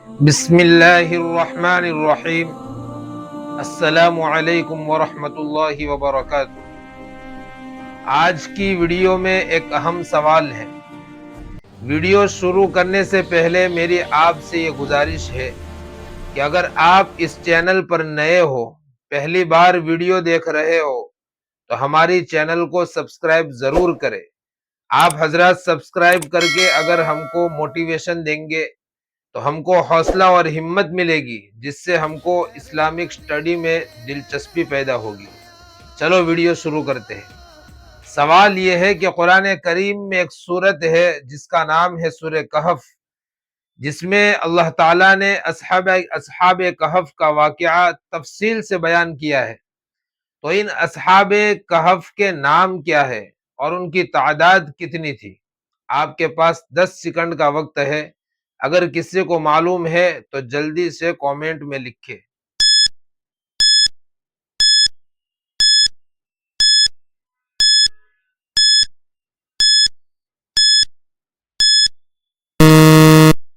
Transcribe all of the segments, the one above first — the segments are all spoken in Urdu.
بسم اللہ الرحمن الرحیم۔ السلام علیکم ورحمۃ اللہ وبرکاتہ۔ آج کی ویڈیو میں ایک اہم سوال ہے۔ ویڈیو شروع کرنے سے پہلے میری آپ سے یہ گزارش ہے کہ اگر آپ اس چینل پر نئے ہو، پہلی بار ویڈیو دیکھ رہے ہو، تو ہماری چینل کو سبسکرائب ضرور کریں۔ آپ حضرات سبسکرائب کر کے اگر ہم کو موٹیویشن دیں گے تو ہم کو حوصلہ اور ہمت ملے گی، جس سے ہم کو اسلامک سٹڈی میں دلچسپی پیدا ہوگی۔ چلو ویڈیو شروع کرتے ہیں۔ سوال یہ ہے کہ قرآن کریم میں ایک سورت ہے جس کا نام ہے سورہ کہف، جس میں اللہ تعالیٰ نے اصحاب کہف کا واقعہ تفصیل سے بیان کیا ہے۔ تو ان اصحاب کہف کے نام کیا ہے اور ان کی تعداد کتنی تھی؟ آپ کے پاس 10 سیکنڈ کا وقت ہے، اگر کسی کو معلوم ہے تو جلدی سے کامنٹ میں لکھے۔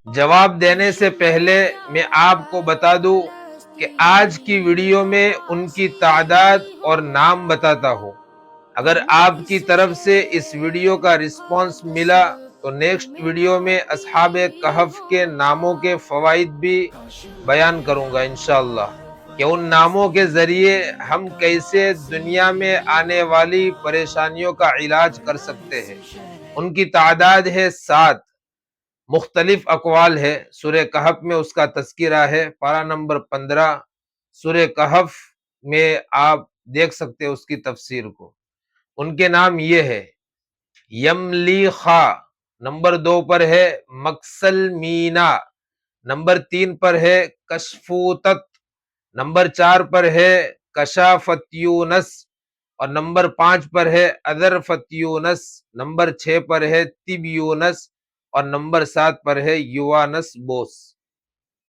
جواب دینے سے پہلے میں آپ کو بتا دوں کہ آج کی ویڈیو میں ان کی تعداد اور نام بتاتا ہوں۔ اگر آپ کی طرف سے اس ویڈیو کا رسپانس ملا تو نیکسٹ ویڈیو میں اصحاب کہف کے ناموں کے فوائد بھی بیان کروں گا انشاءاللہ، کہ ان ناموں کے ذریعے ہم کیسے دنیا میں آنے والی پریشانیوں کا علاج کر سکتے ہیں۔ ان کی تعداد ہے 7۔ مختلف اقوال ہے۔ سورہ کہف میں اس کا تذکرہ ہے، پارہ نمبر 15 سورہ کہف میں آپ دیکھ سکتے ہیں اس کی تفسیر کو۔ ان کے نام یہ ہے: یملی خا، نمبر 2 پر ہے مکسل مینا، نمبر 3 پر ہے کشفوتت، نمبر 4 پر ہے کشافت یونس، اور نمبر 5 پر ہے ادرفت یونس، نمبر 6 پر ہے طب یونس، اور نمبر 7 پر ہے یوانس بوس۔